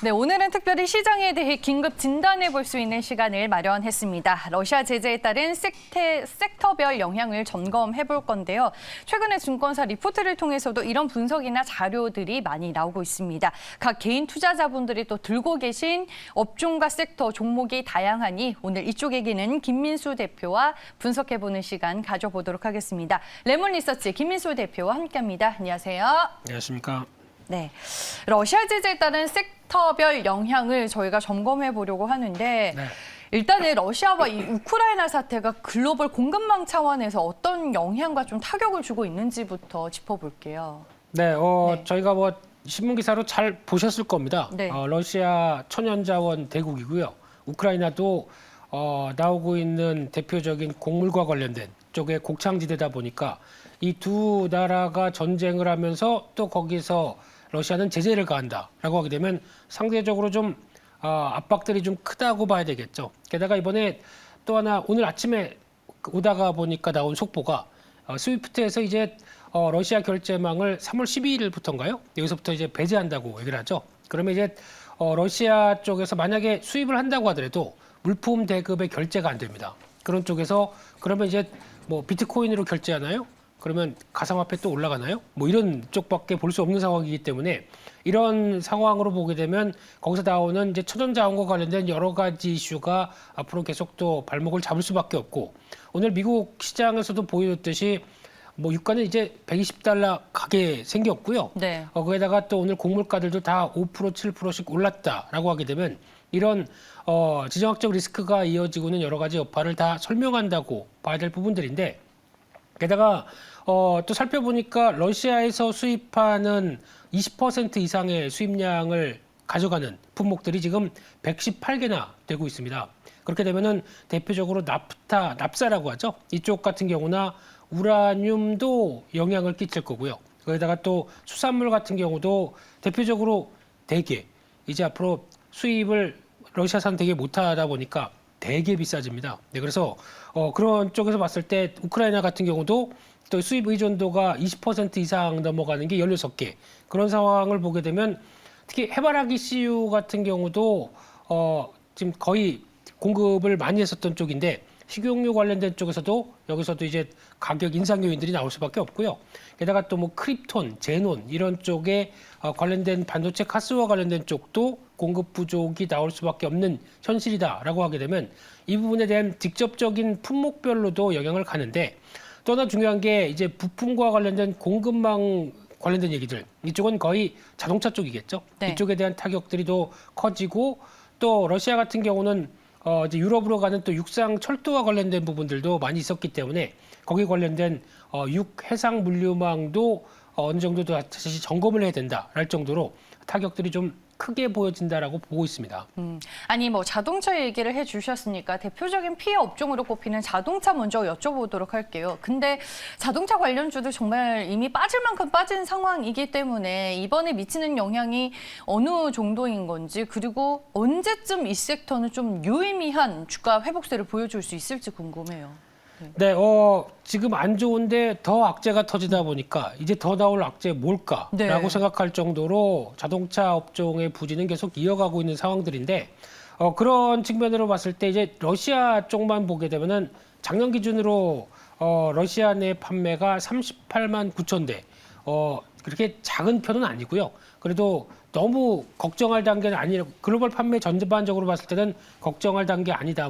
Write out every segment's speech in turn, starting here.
네, 오늘은 특별히 시장에 대해 긴급 진단해 볼 수 있는 시간을 마련했습니다. 러시아 제재에 따른 섹터별 영향을 점검해 볼 건데요. 최근에 증권사 리포트를 통해서도 이런 분석이나 자료들이 많이 나오고 있습니다. 각 개인 투자자분들이 또 들고 계신 업종과 섹터, 종목이 다양하니 오늘 이쪽 얘기는 김민수 대표와 분석해 보는 시간 가져보도록 하겠습니다. 레몬리서치 김민수 대표와 함께합니다. 안녕하세요. 안녕하십니까. 네, 러시아 제재에 따른 섹터별 영향을 저희가 점검해 보려고 하는데 네. 일단은 러시아와 이 우크라이나 사태가 글로벌 공급망 차원에서 어떤 영향과 좀 타격을 주고 있는지부터 짚어볼게요. 네, 네. 저희가 신문 기사로 잘 보셨을 겁니다. 네. 러시아 천연자원 대국이고요. 우크라이나도 나오고 있는 대표적인 곡물과 관련된 쪽의 곡창지대다 보니까 이 두 나라가 전쟁을 하면서 또 거기서 러시아는 제재를 가한다라고 하게 되면 상대적으로 좀 압박들이 좀 크다고 봐야 되겠죠. 게다가 이번에 또 하나 오늘 아침에 오다가 보니까 나온 속보가 스위프트에서 이제 러시아 결제망을 3월 12일부터인가요? 여기서부터 이제 배제한다고 얘기를 하죠. 그러면 이제 러시아 쪽에서 만약에 수입을 한다고 하더라도 물품 대급의 결제가 안 됩니다. 그런 쪽에서 그러면 이제 비트코인으로 결제하나요? 그러면 가상화폐 또 올라가나요? 이런 쪽밖에 볼 수 없는 상황이기 때문에 이런 상황으로 보게 되면 거기서 나오는 이제 천연자원과 관련된 여러 가지 이슈가 앞으로 계속 또 발목을 잡을 수밖에 없고 오늘 미국 시장에서도 보여줬듯이 유가는 이제 120달러 가게 생겼고요. 네. 거기다가 또 오늘 곡물가들도 다 5%, 7%씩 올랐다라고 하게 되면 이런 지정학적 리스크가 이어지고 있는 여러 가지 여파를 다 설명한다고 봐야 될 부분들인데 게다가 또 살펴보니까 러시아에서 수입하는 20% 이상의 수입량을 가져가는 품목들이 지금 118개나 되고 있습니다. 그렇게 되면은 대표적으로 나프타, 납사라고 하죠. 이쪽 같은 경우나 우라늄도 영향을 끼칠 거고요. 거기다가 또 수산물 같은 경우도 대표적으로 대게, 이제 앞으로 수입을 러시아산 되게 못하다 보니까 되게 비싸집니다. 네, 그래서 그런 쪽에서 봤을 때 우크라이나 같은 경우도 또 수입 의존도가 20% 이상 넘어가는 게 16개. 그런 상황을 보게 되면 특히 해바라기 씨유 같은 경우도 지금 거의 공급을 많이 했었던 쪽인데 식용유 관련된 쪽에서도 여기서도 이제 가격 인상 요인들이 나올 수밖에 없고요. 게다가 또 크립톤, 제논 이런 쪽에 관련된 반도체 가스와 관련된 쪽도 공급 부족이 나올 수밖에 없는 현실이다라고 하게 되면 이 부분에 대한 직접적인 품목별로도 영향을 가는데 또 하나 중요한 게 이제 부품과 관련된 공급망 관련된 얘기들 이쪽은 거의 자동차 쪽이겠죠. 네. 이쪽에 대한 타격들이 더 커지고 또 러시아 같은 경우는 이제 유럽으로 가는 또 육상 철도와 관련된 부분들도 많이 있었기 때문에 거기 관련된 해상 물류망도 어느 정도 다시 점검을 해야 된다랄 정도로 타격들이 좀 크게 보여진다라고 보고 있습니다. 아니 자동차 얘기를 해주셨으니까 대표적인 피해 업종으로 꼽히는 자동차 먼저 여쭤보도록 할게요. 근데 자동차 관련주도 정말 이미 빠질 만큼 빠진 상황이기 때문에 이번에 미치는 영향이 어느 정도인 건지 그리고 언제쯤 이 섹터는 좀 유의미한 주가 회복세를 보여줄 수 있을지 궁금해요. 네, 지금 안 좋은데 더 악재가 터지다 보니까 이제 더 나올 악재 뭘까라고 네. 생각할 정도로 자동차 업종의 부진은 계속 이어가고 있는 상황들인데 그런 측면으로 봤을 때 이제 러시아 쪽만 보게 되면은 작년 기준으로 러시아 내 판매가 38만 9천 대. 그렇게 작은 편은 아니고요. 그래도 너무 걱정할 단계는 아니라 글로벌 판매 전반적으로 봤을 때는 걱정할 단계 아니다.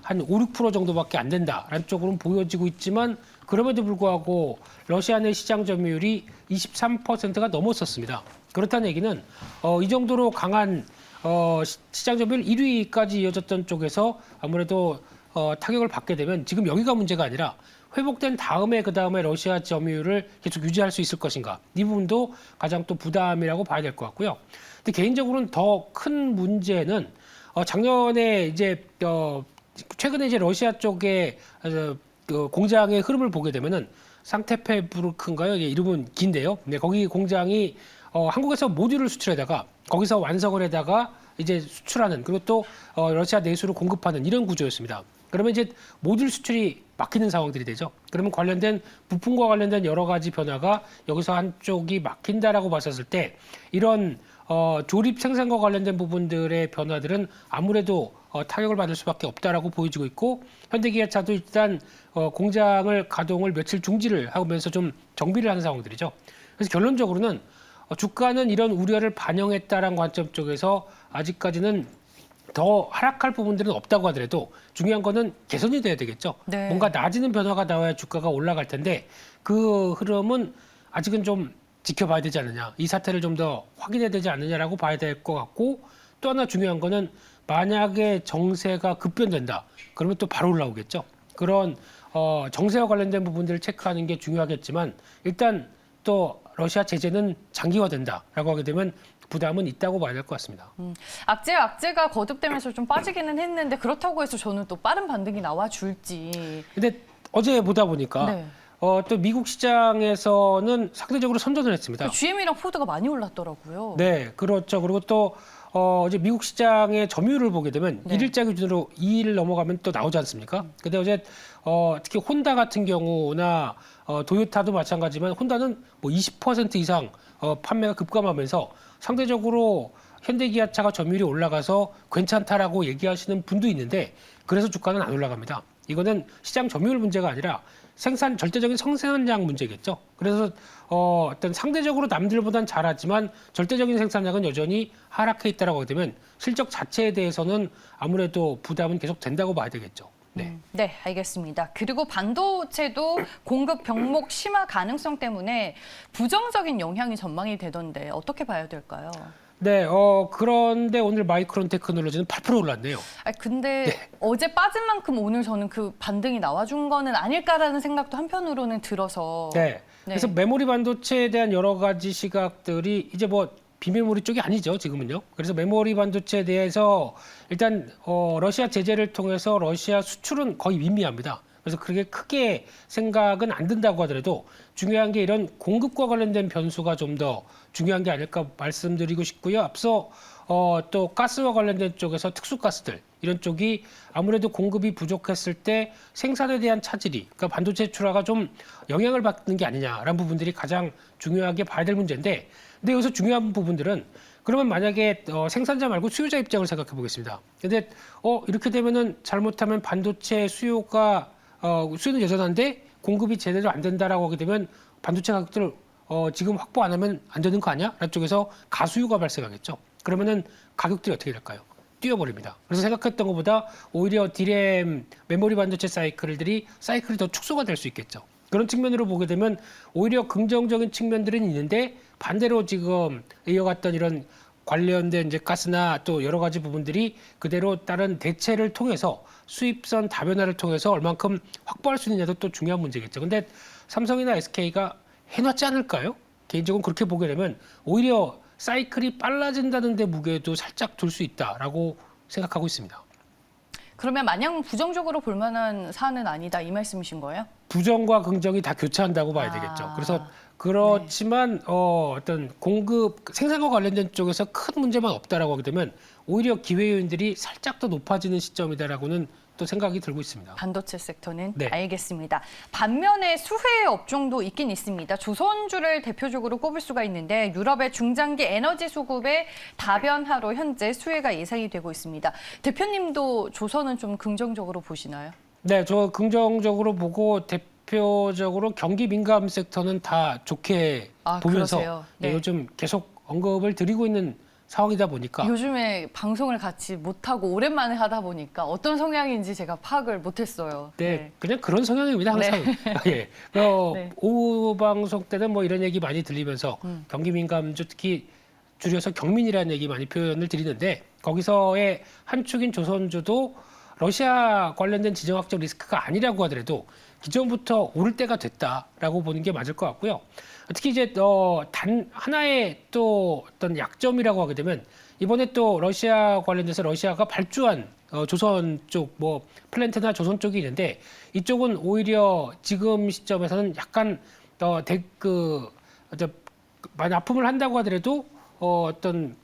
한 5, 6% 정도밖에 안 된다라는 쪽으로는 보여지고 있지만 그럼에도 불구하고 러시아 내 시장 점유율이 23%가 넘었었습니다. 그렇다는 얘기는 이 정도로 강한 시장 점유율 1위까지 이어졌던 쪽에서 아무래도 타격을 받게 되면 지금 여기가 문제가 아니라 회복된 다음에 그다음에 러시아 점유율을 계속 유지할 수 있을 것인가 이 부분도 가장 또 부담이라고 봐야 될 것 같고요. 근데 개인적으로는 더 큰 문제는 작년에 이제 최근에 이제 러시아 쪽에 공장의 흐름을 보게 되면은 상테페부르크인가요? 이름은 긴데요. 네, 거기 공장이 한국에서 모듈을 수출해다가 거기서 완성을 해다가 이제 수출하는 그리고 또 러시아 내수로 공급하는 이런 구조였습니다. 그러면 이제 모듈 수출이 막히는 상황들이 되죠. 그러면 관련된 부품과 관련된 여러 가지 변화가 여기서 한쪽이 막힌다라고 봤었을 때 이런 조립 생산과 관련된 부분들의 변화들은 아무래도 타격을 받을 수밖에 없다라고 보여지고 있고 현대기아차도 일단 공장을 가동을 며칠 중지를 하면서 좀 정비를 하는 상황들이죠. 그래서 결론적으로는 주가는 이런 우려를 반영했다라는 관점 쪽에서 아직까지는 더 하락할 부분들은 없다고 하더라도 중요한 거는 개선이 돼야 되겠죠. 네. 뭔가 나아지는 변화가 나와야 주가가 올라갈 텐데 그 흐름은 아직은 좀 지켜봐야 되지 않느냐. 이 사태를 좀 더 확인해야 되지 않느냐라고 봐야 될 것 같고 또 하나 중요한 거는 만약에 정세가 급변된다. 그러면 또 바로 올라오겠죠. 그런 정세와 관련된 부분들을 체크하는 게 중요하겠지만 일단 또 러시아 제재는 장기화된다라고 하게 되면 부담은 있다고 봐야 될 것 같습니다. 악재가 거듭되면서 좀 빠지기는 했는데 그렇다고 해서 저는 또 빠른 반등이 나와줄지. 근데 어제 보다 보니까 네. 또 미국 시장에서는 상대적으로 선전을 했습니다. GM이랑 포드가 많이 올랐더라고요. 네, 그렇죠. 그리고 또 이제 미국 시장의 점유율을 보게 되면 네. 일일자 기준으로 2일 넘어가면 또 나오지 않습니까? 근데 어제 특히 혼다 같은 경우나 도요타도 마찬가지지만 혼다는 뭐 20% 이상 판매가 급감하면서 상대적으로 현대기아차가 점유율이 올라가서 괜찮다라고 얘기하시는 분도 있는데 그래서 주가는 안 올라갑니다. 이거는 시장 점유율 문제가 아니라 절대적인 생산량 문제겠죠. 그래서 어떤 상대적으로 남들보단 잘하지만 절대적인 생산량은 여전히 하락해 있다라고 하게 되면 실적 자체에 대해서는 아무래도 부담은 계속 된다고 봐야 되겠죠. 네. 네, 알겠습니다. 그리고 반도체도 공급 병목 심화 가능성 때문에 부정적인 영향이 전망이 되던데 어떻게 봐야 될까요? 네, 그런데 오늘 마이크론 테크놀로지는 8% 올랐네요. 근데 어제 빠진 만큼 오늘 저는 그 반등이 나와준 거는 아닐까라는 생각도 한편으로는 들어서. 네. 그래서 메모리 반도체에 대한 여러 가지 시각들이 이제 뭐 비메모리 쪽이 아니죠, 지금은요. 그래서 메모리 반도체에 대해서 일단 러시아 제재를 통해서 러시아 수출은 거의 미미합니다. 그래서 그렇게 크게 생각은 안 든다고 하더라도 중요한 게 이런 공급과 관련된 변수가 좀 더 중요한 게 아닐까 말씀드리고 싶고요. 앞서 또 가스와 관련된 쪽에서 특수가스들 이런 쪽이 아무래도 공급이 부족했을 때 생산에 대한 차질이 그러니까 반도체 출하가 좀 영향을 받는 게 아니냐라는 부분들이 가장 중요하게 봐야 될 문제인데 근데 여기서 중요한 부분들은 그러면 만약에 생산자 말고 수요자 입장을 생각해 보겠습니다. 근데 이렇게 되면은 잘못하면 반도체 수요가 수요는 여전한데 공급이 제대로 안 된다라고 하게 되면 반도체 가격들을 지금 확보 안 하면 안 되는 거 아니야? 라는 쪽에서 가수요가 발생하겠죠. 그러면은 가격들이 어떻게 될까요? 뛰어버립니다. 그래서 생각했던 것보다 오히려 디램 메모리 반도체 사이클이 더 축소가 될 수 있겠죠. 그런 측면으로 보게 되면 오히려 긍정적인 측면들은 있는데 반대로 지금 이어갔던 이런 관련된 이제 가스나 또 여러 가지 부분들이 그대로 다른 대체를 통해서 수입선 다변화를 통해서 얼만큼 확보할 수 있느냐도 또 중요한 문제겠죠. 근데 삼성이나 SK가 해놨지 않을까요? 개인적으로 그렇게 보게 되면 오히려 사이클이 빨라진다는 데 무게도 살짝 둘 수 있다라고 생각하고 있습니다. 그러면 마냥 부정적으로 볼 만한 사안은 아니다 이 말씀이신 거예요? 부정과 긍정이 다 교차한다고 봐야 되겠죠. 그래서 그렇지만 어떤 공급 생산과 관련된 쪽에서 큰 문제만 없다라고 하게 되면 오히려 기회 요인들이 살짝 더 높아지는 시점이다라고는 또 생각이 들고 있습니다. 반도체 섹터는 네. 알겠습니다. 반면에 수혜 업종도 있긴 있습니다. 조선주를 대표적으로 꼽을 수가 있는데 유럽의 중장기 에너지 수급의 다변화로 현재 수혜가 예상이 되고 있습니다. 대표님도 조선은 좀 긍정적으로 보시나요? 네, 저 긍정적으로 보고 대표적으로 경기 민감 섹터는 다 좋게 보면서 그러세요? 네. 요즘 계속 언급을 드리고 있는 상황이다 보니까 요즘에 방송을 같이 못하고 오랜만에 하다 보니까 어떤 성향인지 제가 파악을 못했어요. 네, 그냥 그런 성향입니다 항상. 예, 네. 오후 방송 때는 뭐 이런 얘기 많이 들리면서 경기 민감주 특히 줄여서 경민이라는 얘기 많이 표현을 드리는데 거기서의 한 축인 조선주도 러시아 관련된 지정학적 리스크가 아니라고 하더라도 기존부터 오를 때가 됐다라고 보는 게 맞을 것 같고요. 특히 이제 단 하나의 또 어떤 약점이라고 하게 되면 이번에 또 러시아 관련돼서 러시아가 발주한 조선 쪽 뭐 플랜트나 조선 쪽이 있는데 이쪽은 오히려 지금 시점에서는 약간 많이 납품을 한다고 하더라도 어떤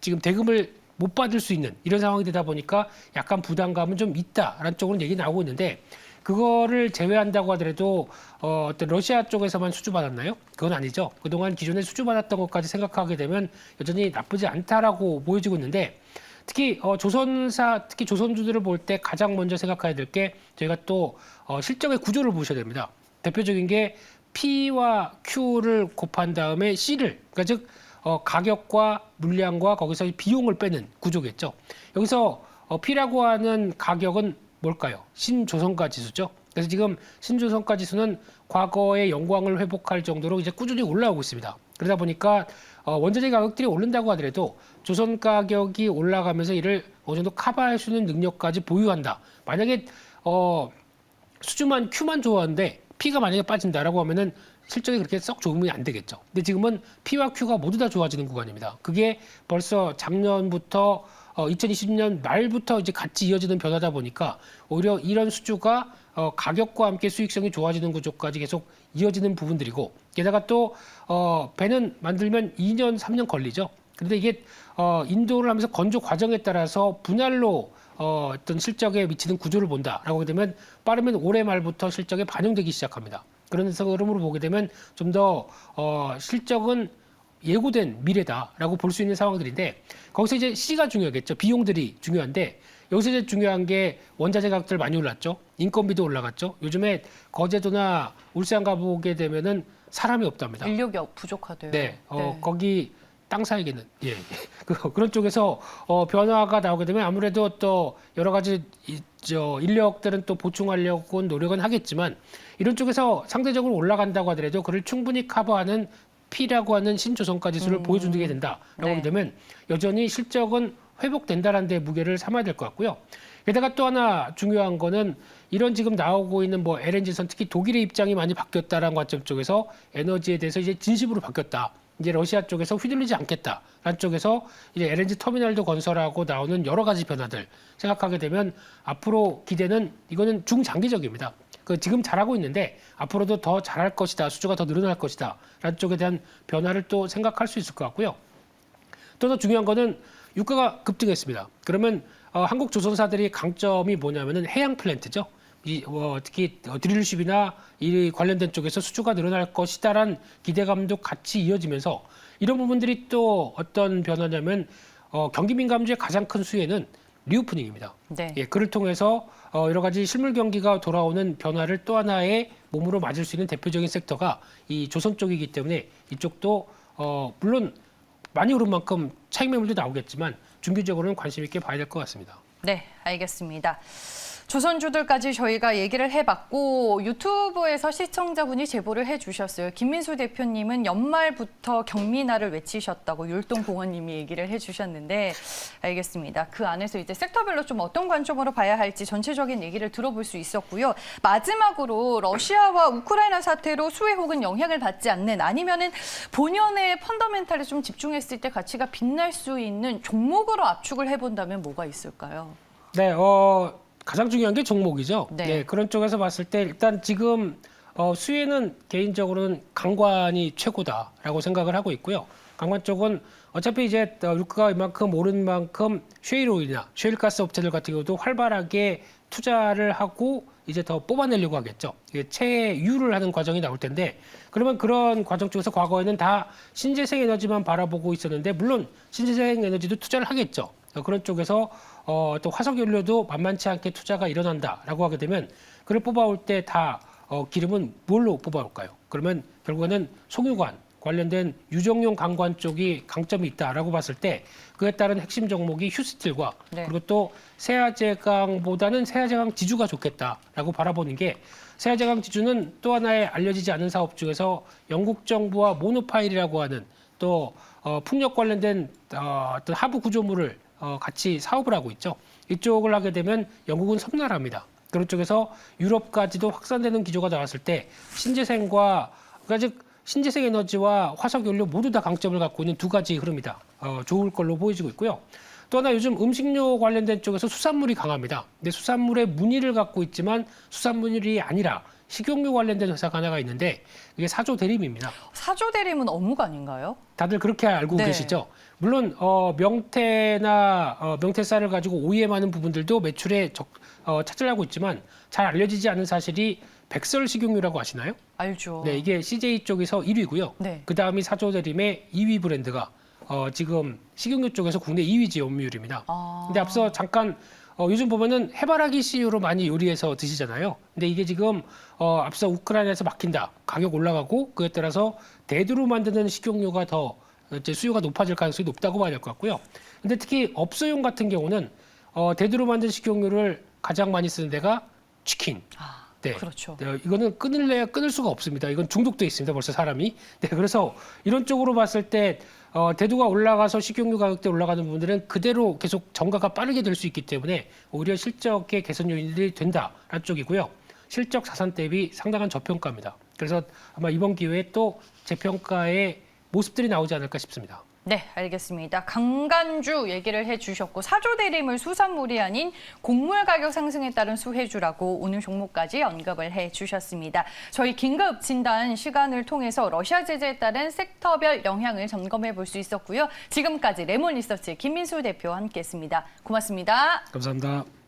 지금 대금을 못 받을 수 있는 이런 상황이 되다 보니까 약간 부담감은 좀 있다라는 쪽으로 얘기 나오고 있는데 그거를 제외한다고 하더라도 어떤 러시아 쪽에서만 수주받았나요? 그건 아니죠. 그동안 기존에 수주받았던 것까지 생각하게 되면 여전히 나쁘지 않다라고 보여지고 있는데 특히 조선사, 특히 조선주들을 볼 때 가장 먼저 생각해야 될 게 저희가 또 실적의 구조를 보셔야 됩니다. 대표적인 게 P와 Q를 곱한 다음에 C를, 그러니까 즉 가격과 물량과 거기서 비용을 빼는 구조겠죠. 여기서 P라고 하는 가격은 뭘까요? 신조선가 지수죠. 그래서 지금 신조선가 지수는 과거의 영광을 회복할 정도로 이제 꾸준히 올라오고 있습니다. 그러다 보니까 원자재 가격들이 오른다고 하더라도 조선 가격이 올라가면서 이를 어느 정도 커버할 수 있는 능력까지 보유한다. 만약에 수주만 Q만 좋아하는데 P가 만약에 빠진다라고 하면은 실적이 그렇게 썩 좋으면 안 되겠죠. 근데 지금은 P와 Q가 모두 다 좋아지는 구간입니다. 그게 벌써 작년부터 2020년 말부터 이제 같이 이어지는 변화다 보니까 오히려 이런 수주가 가격과 함께 수익성이 좋아지는 구조까지 계속 이어지는 부분들이고 게다가 또 배는 만들면 2년, 3년 걸리죠. 그런데 이게 인도를 하면서 건조 과정에 따라서 분할로 어떤 실적에 미치는 구조를 본다라고 하게 되면 빠르면 올해 말부터 실적에 반영되기 시작합니다. 그래서 흐름으로 보게 되면 좀 더 실적은 예고된 미래다라고 볼 수 있는 상황들인데 거기서 이제 C가 중요하겠죠. 비용들이 중요한데 여기서 이제 중요한 게 원자재 가격들 많이 올랐죠. 인건비도 올라갔죠. 요즘에 거제도나 울산 가보게 되면은 사람이 없답니다. 인력이 부족하대요. 네, 거기 땅 사야겠는 예 그런 쪽에서 변화가 나오게 되면 아무래도 또 여러 가지 인력들은 또 보충하려고 노력은 하겠지만 이런 쪽에서 상대적으로 올라간다고 하더라도 그를 충분히 커버하는 P라고 하는 신조선가 지수를 보여주게 된다라고 하게 되면 여전히 실적은 회복된다라는 데 무게를 삼아야 될 것 같고요. 게다가 또 하나 중요한 거는 이런 지금 나오고 있는 뭐 LNG선 특히 독일의 입장이 많이 바뀌었다라는 관점 쪽에서 에너지에 대해서 이제 진심으로 바뀌었다. 이제 러시아 쪽에서 휘둘리지 않겠다라는 쪽에서 이제 LNG 터미널도 건설하고 나오는 여러 가지 변화들 생각하게 되면 앞으로 기대는 이거는 중장기적입니다. 그 지금 잘하고 있는데 앞으로도 더 잘할 것이다. 수주가 더 늘어날 것이다. 라는 쪽에 대한 변화를 또 생각할 수 있을 것 같고요. 또 더 중요한 거는 유가가 급등했습니다. 그러면 한국 조선사들이 강점이 뭐냐면은 해양 플랜트죠. 특히 드릴십이나 이 관련된 쪽에서 수주가 늘어날 것이다라는 기대감도 같이 이어지면서 이런 부분들이 또 어떤 변화냐면 경기 민감주의 가장 큰 수혜는 리오프닝입니다. 네. 예, 그를 통해서 여러 가지 실물 경기가 돌아오는 변화를 또 하나의 몸으로 맞을 수 있는 대표적인 섹터가 이 조선 쪽이기 때문에 이쪽도 물론 많이 오른 만큼 차익 매물도 나오겠지만 중기적으로는 관심 있게 봐야 될 것 같습니다. 네, 알겠습니다. 조선주들까지 저희가 얘기를 해봤고 유튜브에서 시청자분이 제보를 해주셨어요. 김민수 대표님은 연말부터 경미나를 외치셨다고 율동공원님이 얘기를 해주셨는데 알겠습니다. 그 안에서 이제 섹터별로 좀 어떤 관점으로 봐야 할지 전체적인 얘기를 들어볼 수 있었고요. 마지막으로 러시아와 우크라이나 사태로 수혜 혹은 영향을 받지 않는 아니면은 본연의 펀더멘탈에 좀 집중했을 때 가치가 빛날 수 있는 종목으로 압축을 해본다면 뭐가 있을까요? 네, 가장 중요한 게 종목이죠. 네. 네, 그런 쪽에서 봤을 때 일단 지금 수혜는 개인적으로는 강관이 최고다라고 생각을 하고 있고요. 강관 쪽은 어차피 이제 유가가 이만큼 오른 만큼 셰일오일이나 셰일가스 업체들 같은 경우도 활발하게 투자를 하고 이제 더 뽑아내려고 하겠죠. 이게 채유를 하는 과정이 나올 텐데 그러면 그런 과정 쪽에서 과거에는 다 신재생 에너지만 바라보고 있었는데 물론 신재생 에너지도 투자를 하겠죠. 그런 쪽에서 또 화석연료도 만만치 않게 투자가 일어난다라고 하게 되면 그걸 뽑아올 때 다 기름은 뭘로 뽑아올까요? 그러면 결국에는 송유관 관련된 유정용 강관 쪽이 강점이 있다라고 봤을 때 그에 따른 핵심 종목이 휴스틸과 네. 그리고 또 세아제강보다는 세아제강 지주가 좋겠다라고 바라보는 게 세아제강 지주는 또 하나의 알려지지 않은 사업 중에서 영국 정부와 모노파일이라고 하는 또 풍력 관련된 어떤 하부 구조물을 같이 사업을 하고 있죠. 이쪽을 하게 되면 영국은 섬나라입니다. 그런 쪽에서 유럽까지도 확산되는 기조가 나왔을 때 신재생과 그러니까 즉 신재생 에너지와 화석연료 모두 다 강점을 갖고 있는 두 가지 흐름이다. 좋을 걸로 보여지고 있고요. 또 하나 요즘 음식료 관련된 쪽에서 수산물이 강합니다. 근데 수산물의 무늬를 갖고 있지만 수산물이 아니라 식용유 관련된 회사가 하나가 있는데 이게 사조 대림입니다. 사조 대림은 어묵 아닌가요? 다들 그렇게 알고 네. 계시죠? 물론 명태나 명태쌀을 가지고 오이엠하는 부분들도 매출에 차지하고 있지만 잘 알려지지 않은 사실이 백설 식용유라고 아시나요? 알죠. 네, 이게 CJ 쪽에서 1위고요. 네. 그 다음이 사조대림의 2위 브랜드가 지금 식용유 쪽에서 국내 2위지 염료율입니다. 근데 앞서 잠깐 요즘 보면은 해바라기 씨유로 많이 요리해서 드시잖아요. 근데 이게 지금 앞서 우크라이나에서 막힌다, 가격 올라가고 그에 따라서 대두로 만드는 식용유가 더 이제 수요가 높아질 가능성이 높다고 봐야 될 것 같고요. 근데 특히 업소용 같은 경우는 대두로 만든 식용유를 가장 많이 쓰는 데가 치킨. 네. 그렇죠. 네, 이거는 끊을래야 끊을 수가 없습니다. 이건 중독돼 있습니다. 벌써 사람이. 네, 그래서 이런 쪽으로 봤을 때 대두가 올라가서 식용유 가격대 올라가는 부분들은 그대로 계속 정가가 빠르게 될 수 있기 때문에 오히려 실적의 개선 요인들이 된다라는 쪽이고요. 실적 자산 대비 상당한 저평가입니다. 그래서 아마 이번 기회에 또 재평가의 모습들이 나오지 않을까 싶습니다. 네, 알겠습니다. 강간주 얘기를 해주셨고 사조 대림을 수산물이 아닌 곡물 가격 상승에 따른 수혜주라고 오늘 종목까지 언급을 해주셨습니다. 저희 긴급 진단 시간을 통해서 러시아 제재에 따른 섹터별 영향을 점검해 볼 수 있었고요. 지금까지 레몬 리서치 김민수 대표와 함께했습니다. 고맙습니다. 감사합니다.